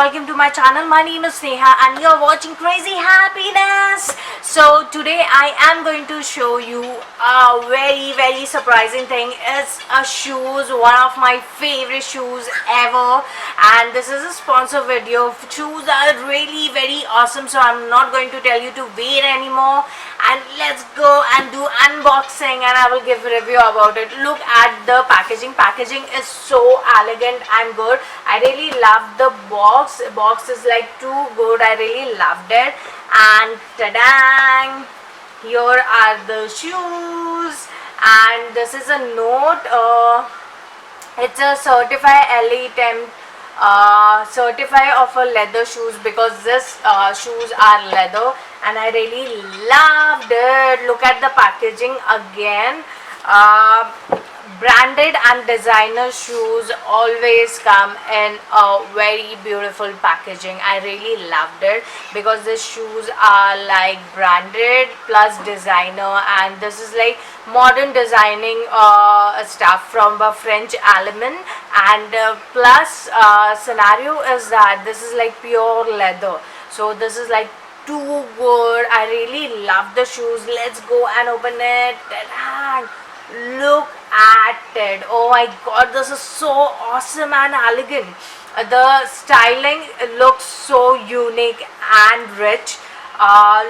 welcome to my channel. My name is Sneha and you're watching Crazy Happiness. So today I am going to show you a very surprising thing. It's a shoes, one of my favorite shoes ever, and this is a sponsor video. Shoes are really very awesome, so I'm not going to tell you to wait anymore, and let's go and do unboxing and I will give a review about it. Look at the packaging is so elegant and good. I really love the box is like too good. I really loved it. And ta-dang, here are the shoes, and this is a note. It's a certified LE10 certify of a leather shoes, because this shoes are leather and I really loved it. Look at the packaging again. Branded and designer shoes always come in a very beautiful packaging. I really loved it because the shoes are like branded plus designer, and this is like modern designing stuff from a French element, and plus scenario is that this is like pure leather, so this is like too good. I really love the shoes. Let's go and open it. Ta-da! Look at it. Oh my god, this is so awesome and elegant. The styling looks so unique and rich.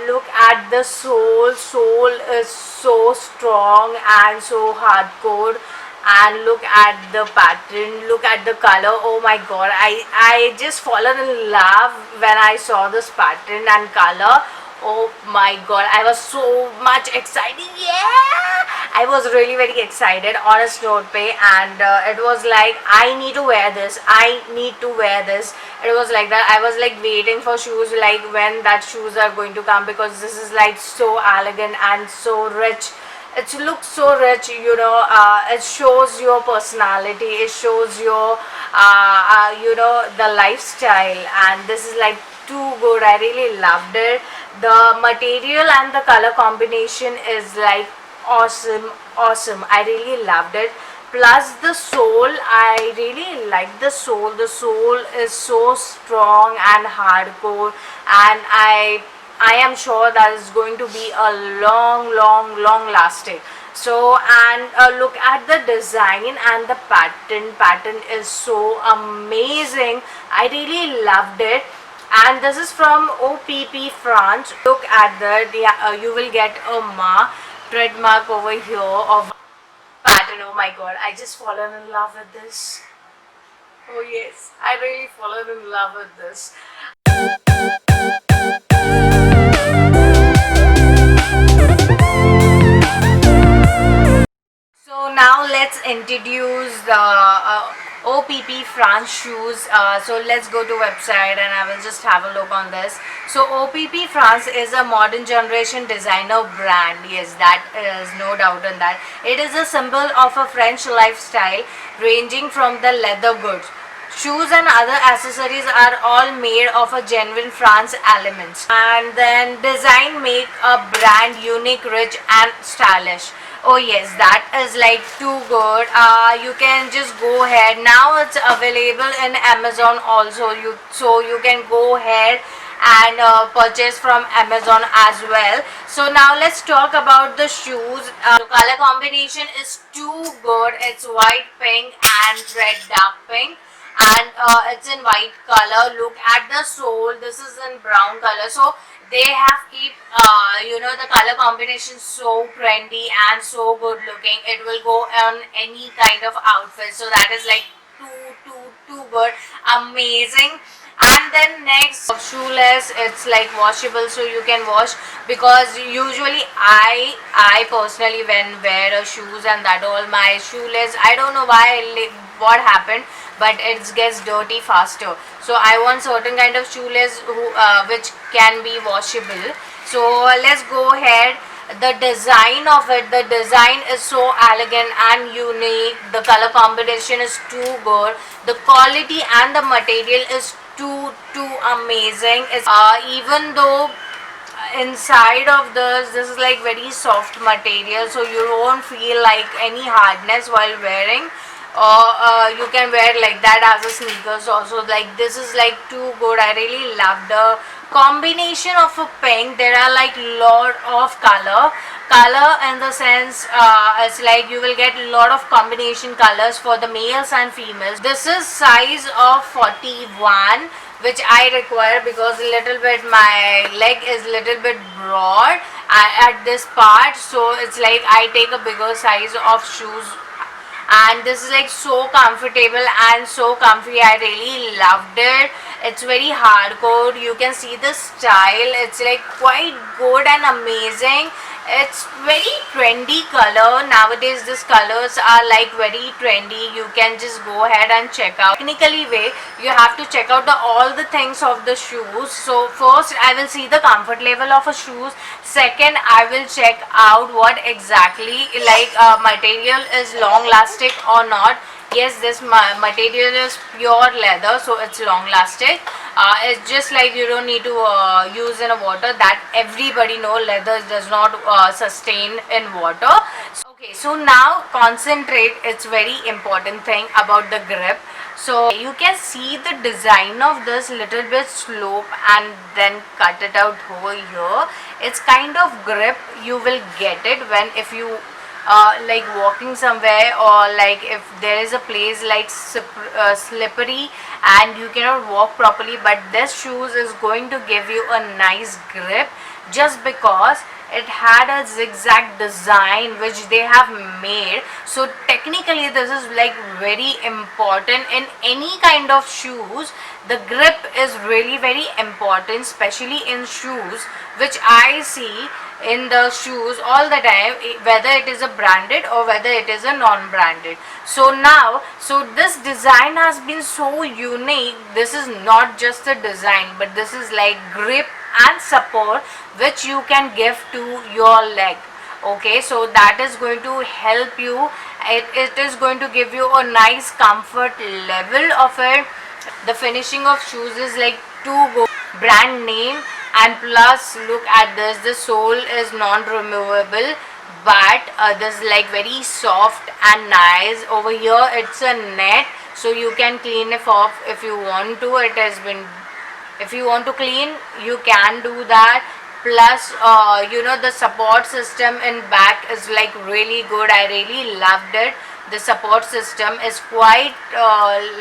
Look at the sole is so strong and so hardcore, and look at the pattern, look at the color. Oh my god, I just fallen in love when I saw this pattern and color. Oh my god, I was so much excited. Yeah, I was really very excited on a snow pay, and it was like I need to wear this, I need to wear this. It was like that. I was like waiting for shoes, like when that shoes are going to come, because this is like so elegant and so rich. It looks so rich, you know. It shows your personality, it shows your the lifestyle, and this is like too good. I really loved it. The material and the color combination is like awesome. I really loved it. Plus the sole, I really like the sole. The sole is so strong and hardcore, and I am sure that is going to be a long lasting. So, and look at the design and the pattern is so amazing. I really loved it. And this is from OPP France. Look at that. You will get a trademark over here of pattern. Oh my god, I just fallen in love with this. Oh yes, I really fallen in love with this. So now let's introduce the OPP France shoes. So let's go to website and I will just have a look on this. So OPP France is a modern generation designer brand. Yes, that is no doubt in that. It is a symbol of a French lifestyle, ranging from the leather goods. Shoes and other accessories are all made of a genuine France elements, and then design make a brand unique, rich and stylish. Oh yes, that is like too good. You can just go ahead. Now it's available in Amazon also. You can go ahead and purchase from Amazon as well. So now let's talk about the shoes. The color combination is too good. It's white, pink and red dark pink, and it's in white color. Look at the sole. This is in brown color. So they have keep the color combination so trendy and so good looking. It will go on any kind of outfit. So that is like too good, amazing. And then next, shoeless. It's like washable, so you can wash, because usually I personally when wear a shoes and that all, my shoeless, I don't know why, what happened, but it gets dirty faster. So I want certain kind of shoeless which can be washable. So let's go ahead. The design of it, the design is so elegant and unique. The color combination is too good. The quality and the material is too amazing. It's even though inside of this is like very soft material, so you won't feel like any hardness while wearing. or you can wear like that as a sneakers also. Like this is like too good. I really love the combination of a pink. There are like lot of color in the sense, it's like you will get a lot of combination colors for the males and females. This is size of 41, which I require because a little bit my leg is little bit broad at this part, so it's like I take a bigger size of shoes. And this is like so comfortable and so comfy. I really loved it. It's very hardcore. You can see the style. It's like quite good and amazing. It's very trendy color nowadays. These colors are like very trendy. You can just go ahead and check out. Technically way, you have to check out all the things of the shoes. So first I will see the comfort level of a shoes. Second, I will check out what exactly like material is long lasting or not. Yes, this material is pure leather, so it's long lasting. It's just like you don't need to use in a water. That everybody know leather does not sustain in water. Okay, so now concentrate. It's very important thing about the grip. So you can see the design of this little bit slope and then cut it out over here. It's kind of grip you will get it when if you like walking somewhere, or like if there is a place like slippery and you cannot walk properly, but this shoes is going to give you a nice grip just because it had a zigzag design which they have made. So technically this is like very important in any kind of shoes. The grip is really very important, especially in shoes, which I see in the shoes all the time, whether it is a branded or whether it is a non-branded. So now, so this design has been so unique. This is not just a design, but this is like grip and support which you can give to your leg. Okay, so that is going to help you. It is going to give you a nice comfort level of it. The finishing of shoes is like too good. Brand name, and plus look at this, the sole is non-removable, but this is like very soft and nice. Over here it's a net, so you can clean it off if you want to. It has been, if you want to clean, you can do that. Plus you know, the support system in back is like really good. I really loved it. The support system is quite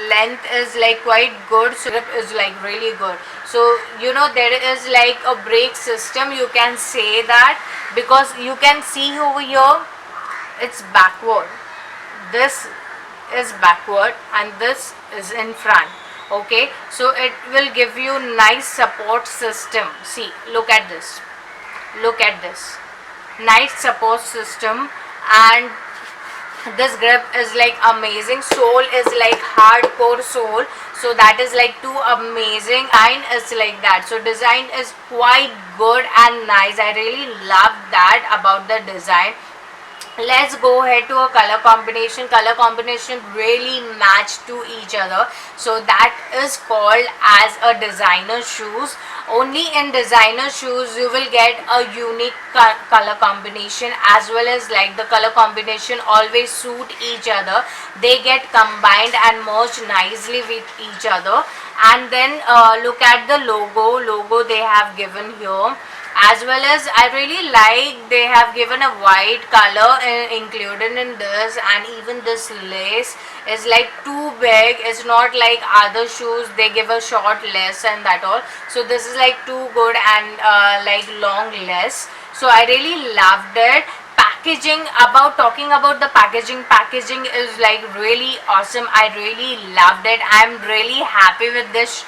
length is like quite good, so grip is like really good. So you know, there is like a brake system, you can say that, because you can see over here it's backward. This is backward and this is in front. Okay, so it will give you nice support system. See, look at this, look at this nice support system. And this grip is like amazing. Sole is like hardcore sole, so that is like too amazing. Design is like that, so design is quite good and nice. I really love that about the design. Let's go ahead to a color combination. Color combination really match to each other, so that is called as a designer shoes. Only in designer shoes you will get a unique color combination, as well as like the color combination always suit each other. They get combined and merged nicely with each other. And then look at the logo they have given here. As well as I really like they have given a white color included in this, and even this lace is like too big. It's not like other shoes, they give a short lace and that all. So this is like too good and like long lace. So I really loved it. Packaging, about talking about the packaging is like really awesome. I really loved it. I'm really happy with this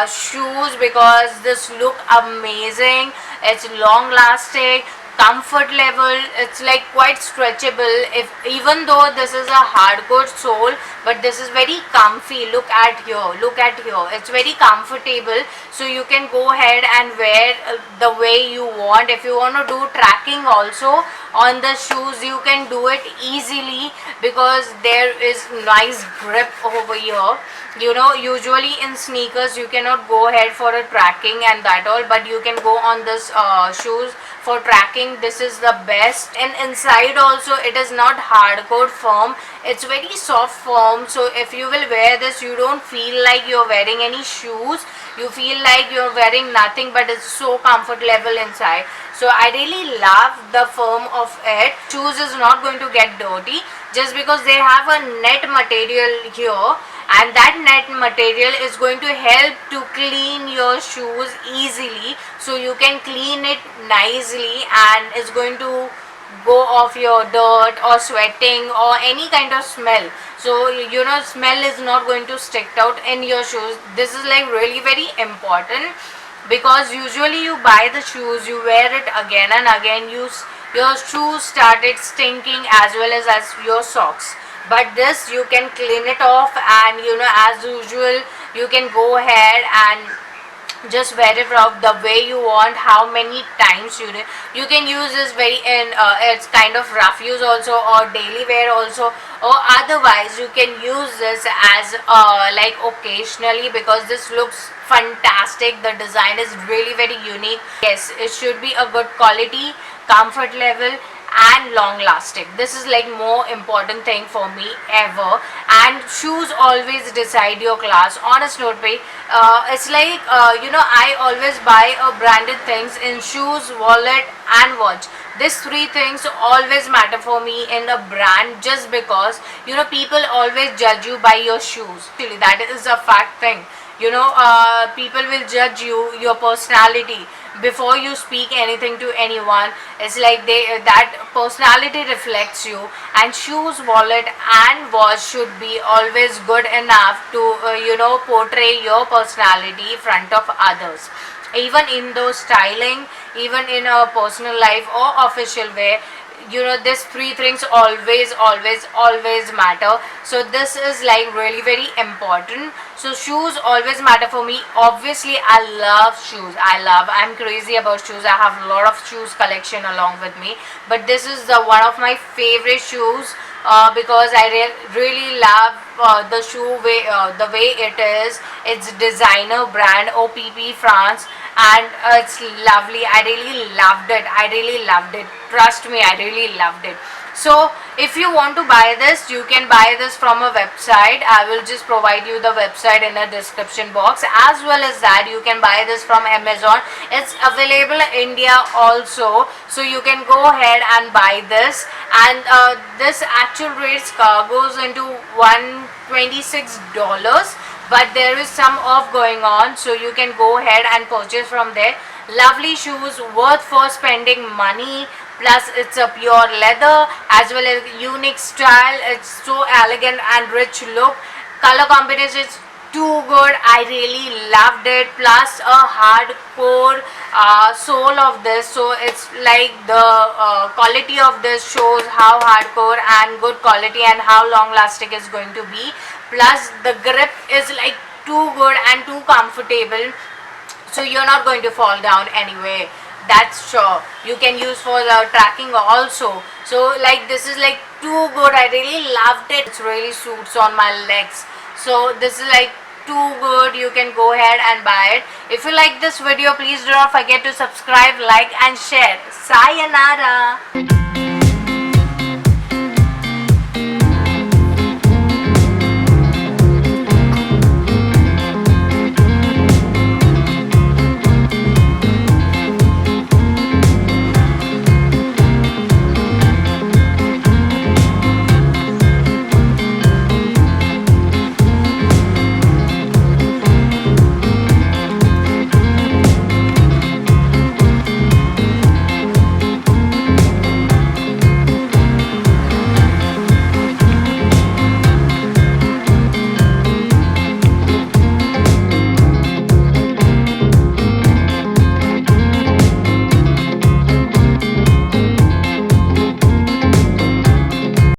shoes because this look amazing. It's long lasting, comfort level, it's like quite stretchable. If even though this is a hardcore sole, but this is very comfy. Look at here, look at here, it's very comfortable, so you can go ahead and wear the way you want. If you want to do tracking also on the shoes, you can do it easily because there is nice grip over here. You know, usually in sneakers you cannot go ahead for a tracking and that all, but you can go on this shoes for tracking. This is the best. And inside also it is not hardcore firm, it's very soft firm. So if you will wear this, you don't feel like you're wearing any shoes, you feel like you're wearing nothing, but it's so comfort level inside. So I really love the firm of it. Shoes is not going to get dirty just because they have a net material here, and that net material is going to help to clean your shoes easily. So you can clean it nicely and it's going to go off your dirt or sweating or any kind of smell. So you know, smell is not going to stick out in your shoes. This is like really very important, because usually you buy the shoes, you wear it again and again, your shoes started stinking as well as your socks. But this, you can clean it off, and you know, as usual, you can go ahead and just wear it off the way you want, how many times you can use this very in it's kind of rough use also, or daily wear also, or otherwise you can use this as like occasionally, because this looks fantastic. The design is really very unique. Yes, it should be a good quality, comfort level, and long lasting. This is like more important thing for me ever. And shoes always decide your class. Honest note pay, it's like you know, I always buy branded things in shoes, wallet, and watch. These three things always matter for me in a brand, just because you know, people always judge you by your shoes. Actually, that is a fact thing. You know, people will judge you, your personality, before you speak anything to anyone. It's like that personality reflects you, and shoes, wallet, and watch should be always good enough to you know, portray your personality in front of others. Even in those styling, even in a personal life or official way, you know, these three things always matter. So this is like really very important. So shoes always matter for me. Obviously I love shoes, I'm crazy about shoes. I have a lot of shoes collection along with me, but this is the one of my favorite shoes, because I really love the shoe way, the way it is. It's designer brand OPP France, and it's lovely. I really loved it. Trust me, I really loved it. So if you want to buy this, you can buy this from a website. I will just provide you the website in the description box. As well as that, you can buy this from Amazon. It's available in India also, so you can go ahead and buy this. And this actual rates goes into $126, but there is some off going on, so you can go ahead and purchase from there. Lovely shoes, worth for spending money. Plus it's a pure leather, as well as unique style. It's so elegant and rich look. Color combination is too good. I really loved it. Plus a hardcore sole of this, so it's like the quality of this shows how hardcore and good quality and how long lasting is going to be. Plus the grip is like too good and too comfortable, so you're not going to fall down anyway. That's sure. You can use for the tracking also. So like, this is like too good. I really loved it. It really suits on my legs. So this is like too good. You can go ahead and buy it. If you like this video, please do not forget to subscribe, like, and share. Sayonara.